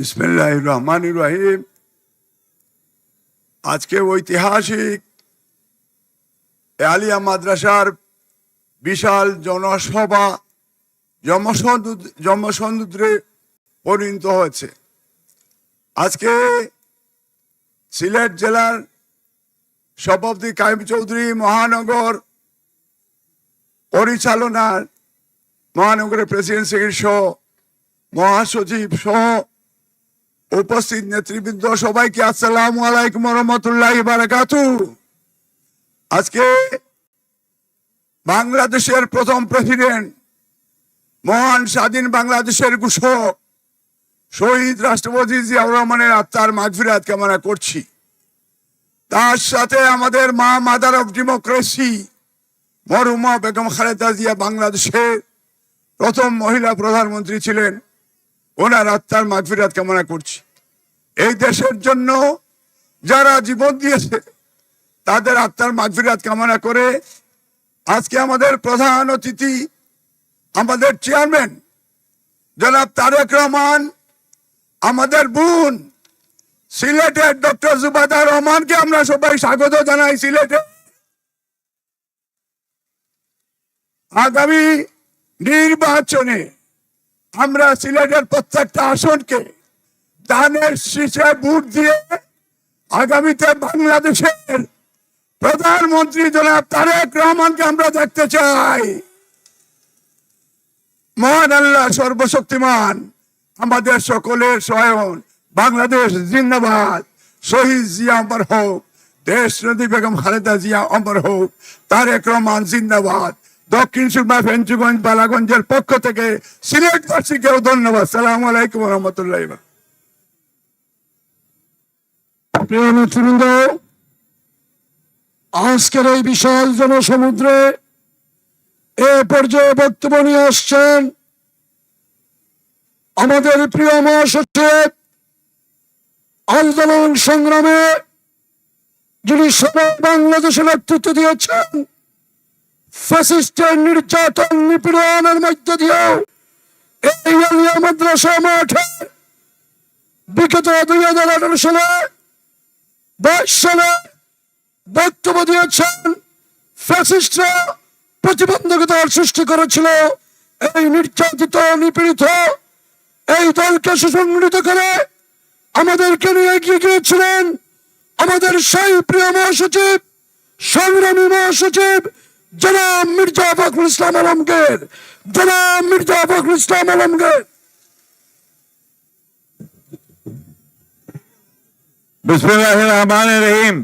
বিসমিল্লাহির রহমানির রহিম। আজকে ঐতিহাসিক আলিয়া মাদ্রাসার বিশাল জনসভা জনসমুদ্রে পরিণত হয়েছে। আজকে সিলেট জেলার সভাপতি কাইম চৌধুরী মহানগর পরিচালনার মহানগরের প্রেসিডেন্ট সেক্রেটারি সহ মহাসচিব সহ উপস্থিত নেতৃবৃন্দ সবাইকে আসসালামু আলাইকুম রহমতুল্লাহি বারাকাতুহু। আজকে বাংলাদেশের প্রথম প্রেসিডেন্ট, মহান স্বাধীন বাংলাদেশের ঘোষক শহীদ রাষ্ট্রপতি জিয়াউর রহমানের আত্মার মাগফিরাত কামনা করছি। তার সাথে আমাদের মা মাদার অফ ডেমোক্রেসি মরহুমা বেগম খালেদা জিয়া বাংলাদেশের প্রথম মহিলা প্রধানমন্ত্রী ছিলেন, ওনার আত্মার মাগফিরাত কামনা করছি। এই দেশের জন্য যারা জীবন দিয়েছে তাদের আত্মার মাগফিরাত কামনা করে আজকে আমাদের প্রধান অতিথি, আমাদের চেয়ারম্যান জনাব তারেক রহমান, আমাদের বোন সিলেটের ডক্টর জুবাইদা রহমানকে আমরা সবাই স্বাগত জানাই। সিলেটে আগামী নির্বাচনে আমরা সিলেটের প্রত্যেকটা আসনকে ধানের শীষে ভোট দিয়ে আগামীতে বাংলাদেশের প্রধানমন্ত্রী জনাব তারেক রহমানকে আমরা দেখতে চাই। মহান আল্লাহ সর্বশক্তিমান আমাদের সকলের সহায়ন। বাংলাদেশ জিন্দাবাদ, শহীদ জিয়া অমর হোক, দেশ নদী বেগম খালেদা জিয়া অমর হোক, তারেক রহমান জিন্দাবাদ। দক্ষিণ সুরমা ফেঞ্চুগঞ্জ বালাগঞ্জের পক্ষ থেকে সিলেটবাসীকেও ধন্যবাদ। সালাম আলাইকুম রহমতুল্লাহ। প্রিয় নেতৃবৃন্দ, আজকের এই বিশাল জনসমুদ্রে এ পর্যায়ে বক্তব্য নিয়ে আসছেন আমাদের প্রিয় মহাসচিব, আন্দোলন সংগ্রামে যিনি সারা বাংলাদেশে নেতৃত্ব দিয়েছেন, ফ্যাসিস্টের নির্যাতন নিপীড়নের মধ্য দিয়েও এই আলিয়া মাদ্রাসা মাঠে বিগত 2018 সালে 22 সালে বক্তব্য দিয়েছেন। ফ্যাসিস্টরা প্রতিবন্ধকতার সৃষ্টি করেছিল। এই নির্যাতিত নিপীড়িত এই দলকে সুসংগঠিত করে আমাদেরকে নিয়ে এগিয়ে গিয়েছিলেন আমাদের সেই প্রিয় মহাসচিব, সংগ্রামী মহাসচিব জনাব মির্জা ফখরুল ইসলাম আলমগীর। জনাব মির্জা ফখরুল ইসলাম আলমগীর। বিসমিল্লাহির রহমানির রহিম।